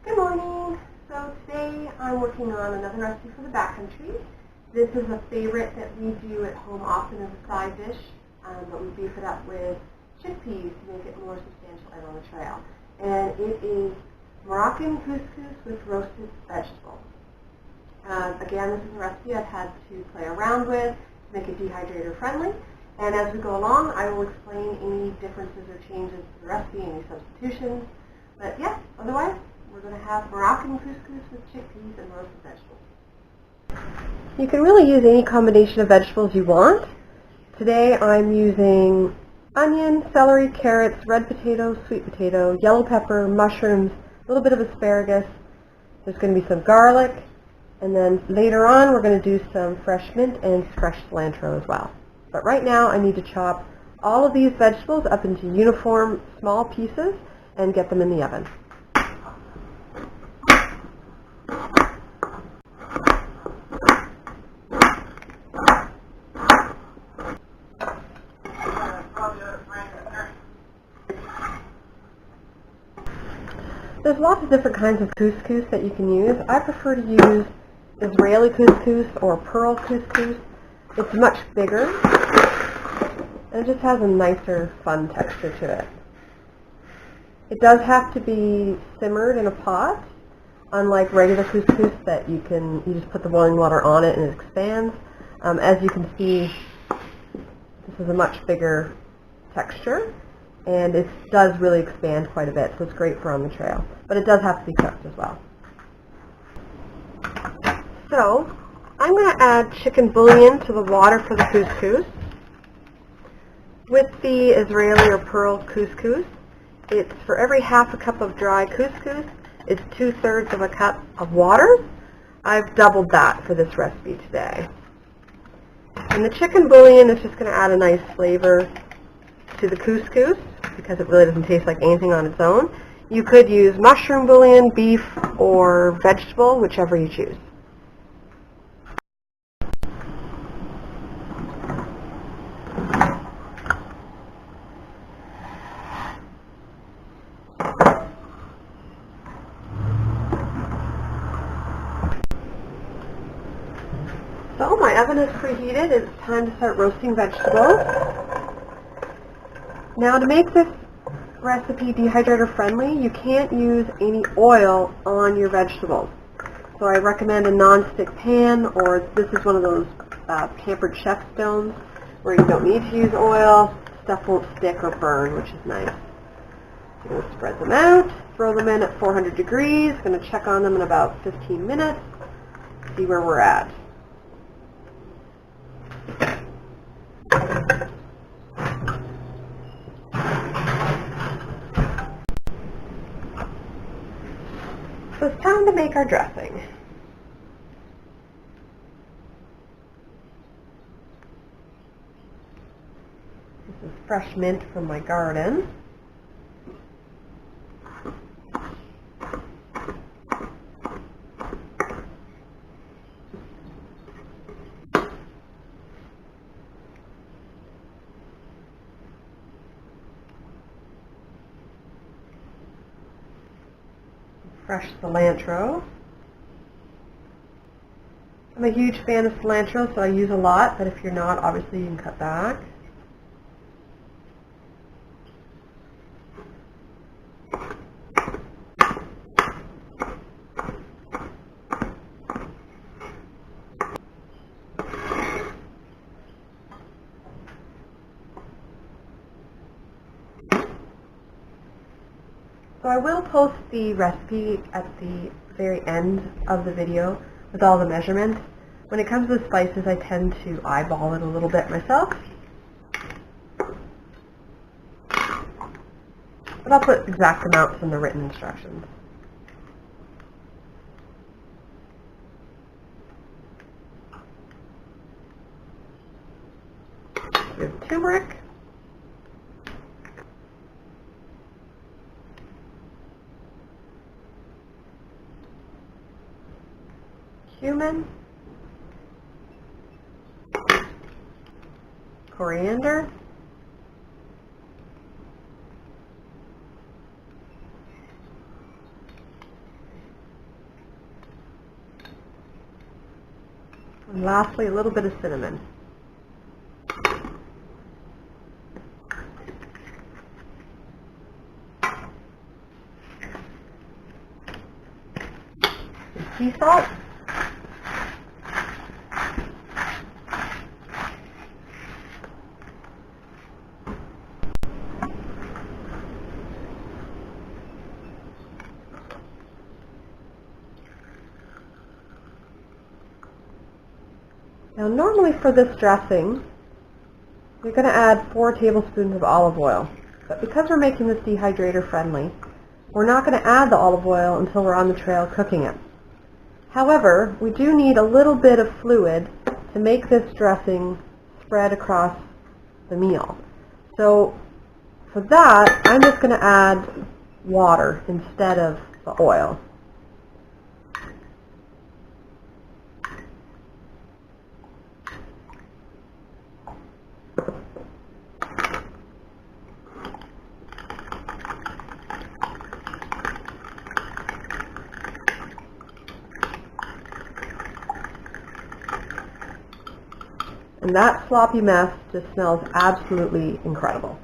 Good morning. So today I'm working on another recipe for the backcountry. This is a favorite that we do at home often as a side dish, but we beef it up with chickpeas to make it more substantial and on the trail. And it is Moroccan Cous Cous with roasted vegetables. Again, this is a recipe I've had to play around with to make it dehydrator friendly. And as we go along, I will explain any differences or changes to the recipe, any substitutions. But yeah, otherwise, we're going to have Moroccan Cous Cous with chickpeas and roasted vegetables. You can really use any combination of vegetables you want. Today I'm using onion, celery, carrots, red potato, sweet potato, yellow pepper, mushrooms, a little bit of asparagus. There's going to be some garlic. And then later on, we're going to do some fresh mint and fresh cilantro as well. But right now, I need to chop all of these vegetables up into uniform small pieces and get them in the oven. There's lots of different kinds of couscous that you can use. I prefer to use Israeli couscous or pearl couscous. It's much bigger, and it just has a nicer, fun texture to it. It does have to be simmered in a pot, unlike regular couscous that you just put the boiling water on it and it expands. As you can see, this is a much bigger texture, and it does really expand quite a bit, so it's great for on the trail. But it does have to be cooked as well. So, I'm going to add chicken bouillon to the water for the couscous. With the Israeli or pearl couscous, it's for every half a cup of dry couscous, it's 2/3 of a cup of water. I've doubled that for this recipe today. And the chicken bouillon is just going to add a nice flavor to the couscous because it really doesn't taste like anything on its own. You could use mushroom bouillon, beef, or vegetable, whichever you choose. So my oven is preheated. It's time to start roasting vegetables. Now to make this recipe dehydrator friendly, you can't use any oil on your vegetables. So I recommend a non-stick pan, or this is one of those pampered chef stones where you don't need to use oil. Stuff won't stick or burn, which is nice. So I'm going to spread them out, throw them in at 400 degrees. I'm going to check on them in about 15 minutes, see where we're at. So it's time to make our dressing. This is fresh mint from my garden. Fresh cilantro. I'm a huge fan of cilantro, so I use a lot, but if you're not, obviously you can cut back. So I will post the recipe at the very end of the video with all the measurements. When it comes to the spices, I tend to eyeball it a little bit myself. But I'll put exact amounts in the written instructions. We have turmeric. Cumin, coriander, And lastly, a little bit of cinnamon. Sea salt. Now normally for this dressing, you're going to add 4 tablespoons of olive oil. But because we're making this dehydrator friendly, we're not going to add the olive oil until we're on the trail cooking it. However, we do need a little bit of fluid to make this dressing spread across the meal. So for that, I'm just going to add water instead of the oil. And that sloppy mess just smells absolutely incredible.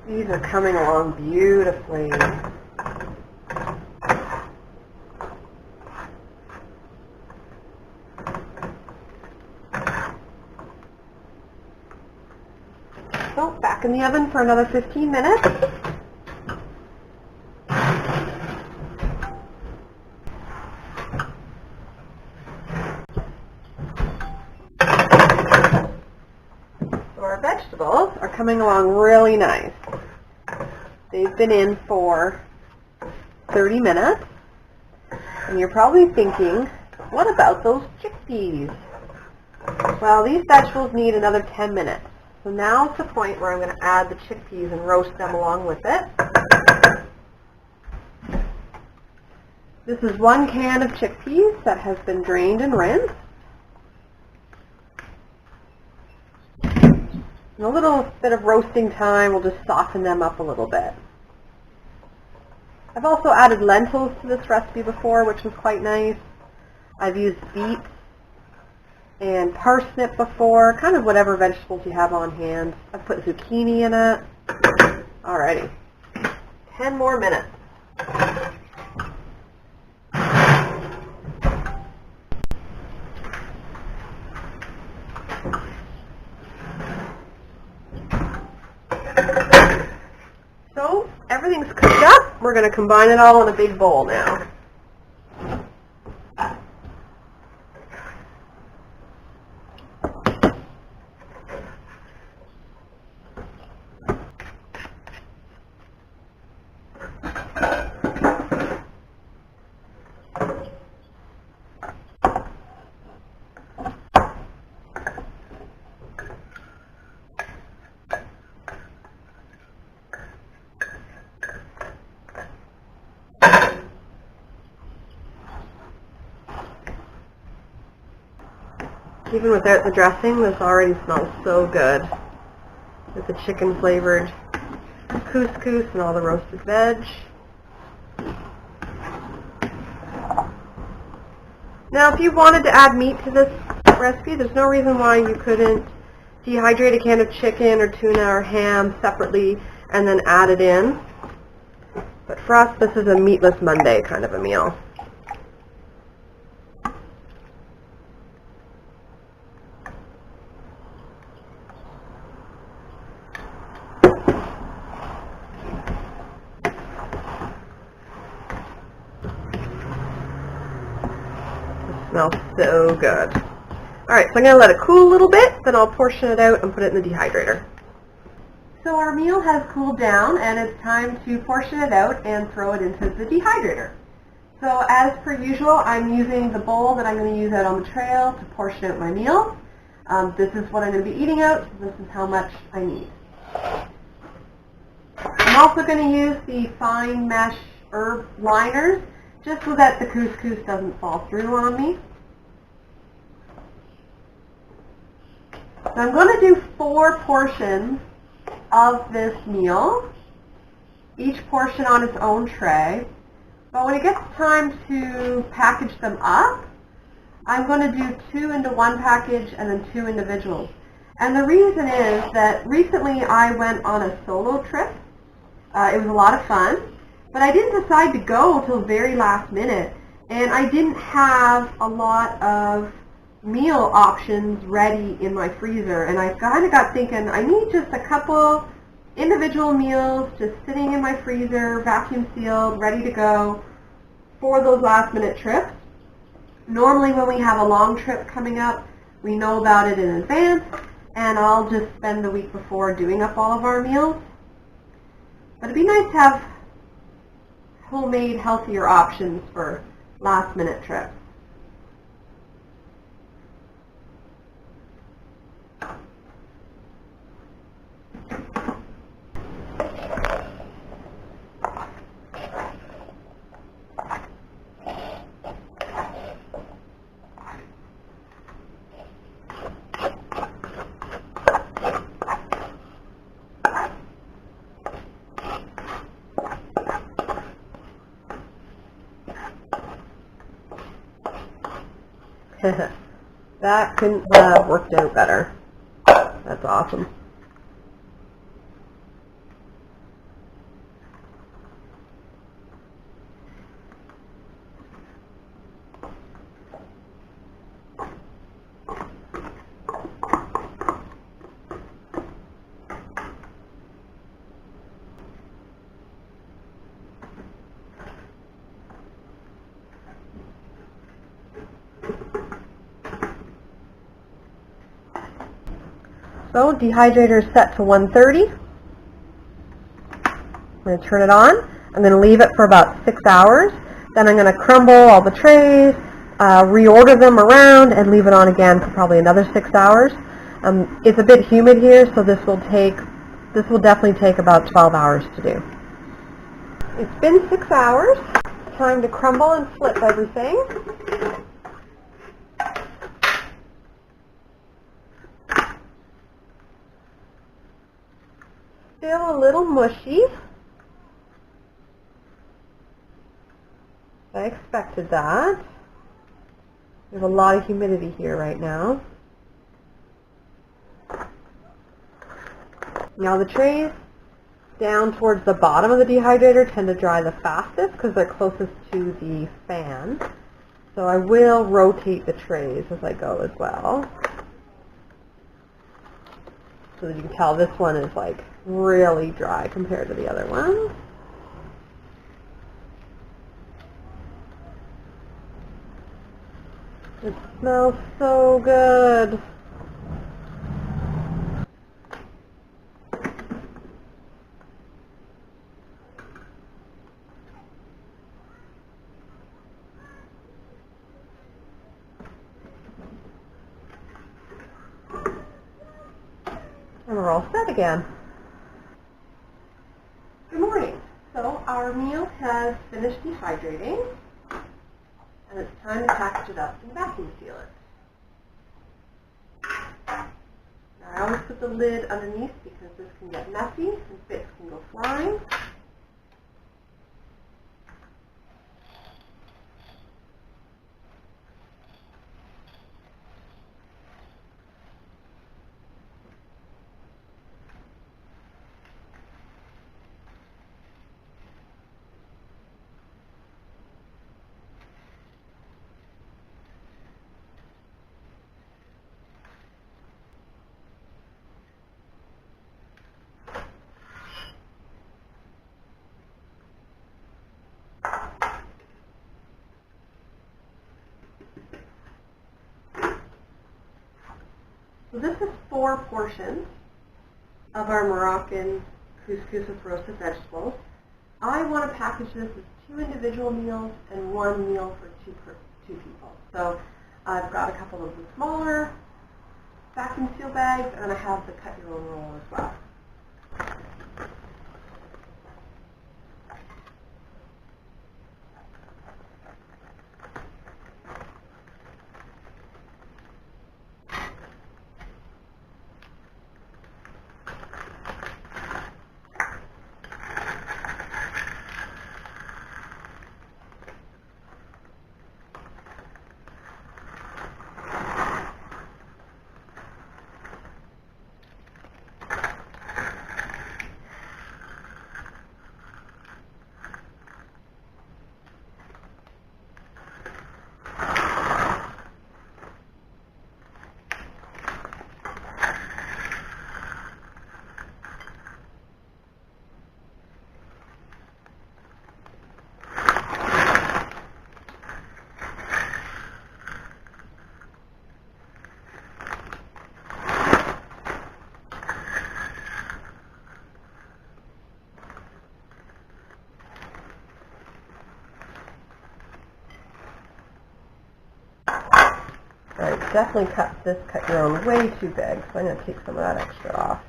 These are coming along beautifully. So back in the oven for another 15 minutes. Our vegetables are coming along really nice. They've been in for 30 minutes, and you're probably thinking, what about those chickpeas? Well, these vegetables need another 10 minutes. So now's the point where I'm going to add the chickpeas and roast them along with it. This is 1 can of chickpeas that has been drained and rinsed. And a little bit of roasting time will just soften them up a little bit. I've also added lentils to this recipe before, which was quite nice. I've used beets and parsnip before, kind of whatever vegetables you have on hand. I've put zucchini in it. Alrighty, 10 more minutes. So everything's cooked up. We're going to combine it all in a big bowl now. Even without the dressing, this already smells so good with the chicken flavored couscous and all the roasted veg. Now if you wanted to add meat to this recipe, there's no reason why you couldn't dehydrate a can of chicken or tuna or ham separately and then add it in. But for us, this is a meatless Monday kind of a meal. Smells so good. Alright, so I'm going to let it cool a little bit, then I'll portion it out and put it in the dehydrator. So our meal has cooled down and it's time to portion it out and throw it into the dehydrator. So as per usual, I'm using the bowl that I'm going to use out on the trail to portion out my meal. This is what I'm going to be eating out, so this is how much I need. I'm also going to use the fine mesh herb liners just so that the couscous doesn't fall through on me. Now I'm going to do 4 portions of this meal. each portion on its own tray. But when it gets time to package them up, I'm going to do 2 into one package and then 2 individuals. And the reason is that recently I went on a solo trip. It was a lot of fun, but I didn't decide to go till the very last minute, and I didn't have a lot of meal options ready in my freezer, and I kind of got thinking I need just a couple individual meals just sitting in my freezer, vacuum sealed, ready to go for those last minute trips. Normally when we have a long trip coming up, we know about it in advance, and I'll just spend the week before doing up all of our meals. But it'd be nice to have homemade, healthier options for last minute trips. That couldn't have worked out better. That's awesome. So dehydrator is set to 130. I'm going to turn it on. I'm going to leave it for about 6 hours. Then I'm going to crumble all the trays, reorder them around, and leave it on again for probably another 6 hours. It's a bit humid here, so this will definitely take about 12 hours to do. It's been 6 hours. Time to crumble and flip everything. Still a little mushy. I expected that. There's a lot of humidity here right now. Now the trays down towards the bottom of the dehydrator tend to dry the fastest because they're closest to the fan. So I will rotate the trays as I go as well. So that you can tell this one is like really dry compared to the other one. It smells so good. And we're all set again. Good morning. So our meal has finished dehydrating, and it's time to package it up and vacuum seal it. Now I always put the lid underneath because this can get messy and bits can go flying. So this is 4 portions of our Moroccan Cous Cous with roasted vegetables. I want to package this as 2 individual meals and 1 meal for 2 people. So I've got a couple of the smaller vacuum seal bags, and I have the cut your own roll as well. definitely cut your own way too big, so I'm going to take some of that extra off.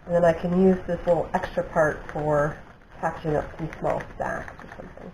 And then I can use this little extra part for packaging up some small stacks or something.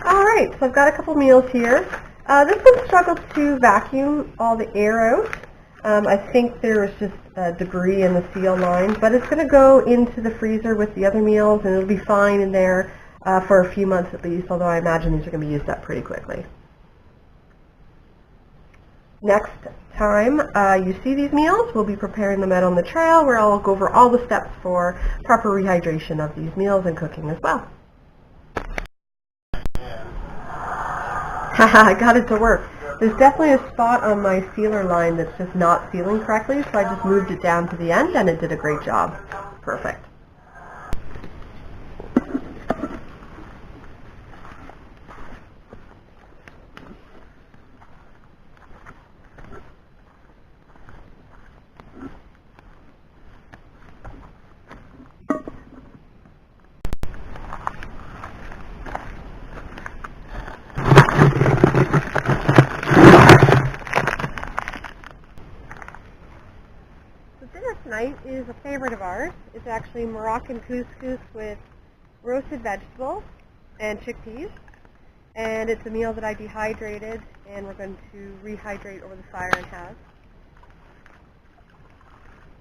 Alright, so I've got a couple meals here. This one struggled to vacuum all the air out. I think there was just debris in the seal line, but it's going to go into the freezer with the other meals, and it'll be fine in there for a few months at least, although I imagine these are going to be used up pretty quickly. Next time you see these meals, we'll be preparing them out on the trail, where I'll go over all the steps for proper rehydration of these meals and cooking as well. Haha, I got it to work. There's definitely a spot on my sealer line that's just not sealing correctly, so I just moved it down to the end and it did a great job. Perfect. Dinner tonight is a favorite of ours. It's actually Moroccan Cous Cous with roasted vegetables and chickpeas. And it's a meal that I dehydrated, and we're going to rehydrate over the fire and have.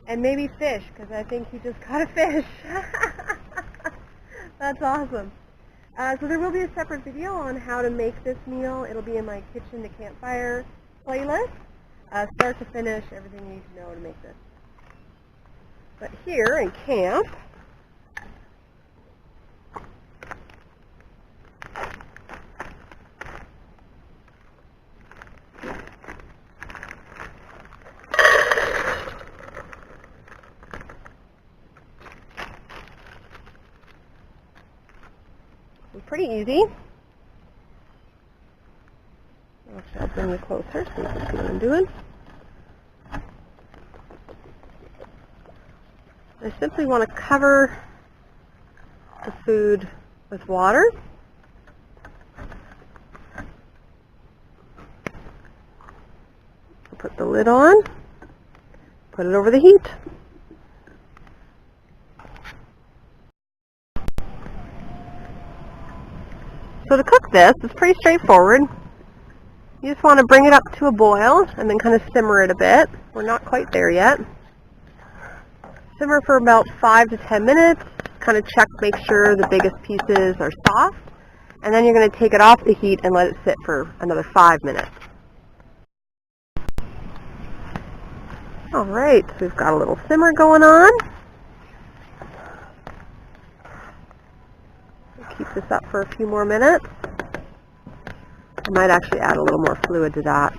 And maybe fish, because I think he just caught a fish. That's awesome. So there will be a separate video on how to make this meal. It'll be in my Kitchen to Campfire playlist. Start to finish, everything you need to know to make this. But here in camp, it's pretty easy. Actually, I'll bring you closer so you can see what I'm doing. I simply want to cover the food with water. Put the lid on, put it over the heat. So to cook this, it's pretty straightforward. You just want to bring it up to a boil and then kind of simmer it a bit. We're not quite there yet. Simmer for about 5 to 10 minutes, kind of check, make sure the biggest pieces are soft, and then you're going to take it off the heat and let it sit for another 5 minutes. Alright, so we've got a little simmer going on. We'll keep this up for a few more minutes. I might actually add a little more fluid to that.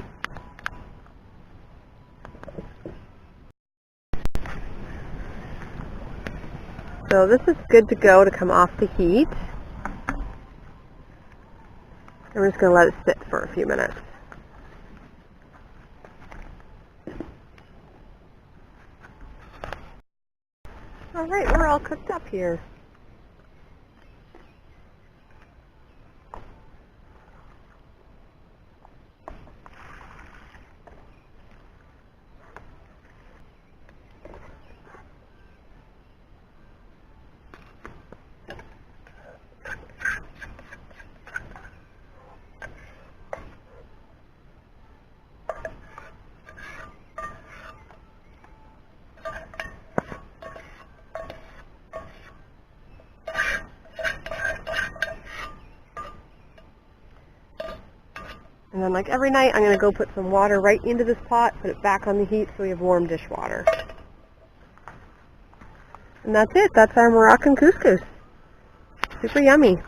So this is good to go to come off the heat. And we're just going to let it sit for a few minutes. All right, we're all cooked up here. And then like every night I'm going to go put some water right into this pot, put it back on the heat so we have warm dishwater. And that's it. That's our Moroccan couscous. Super yummy.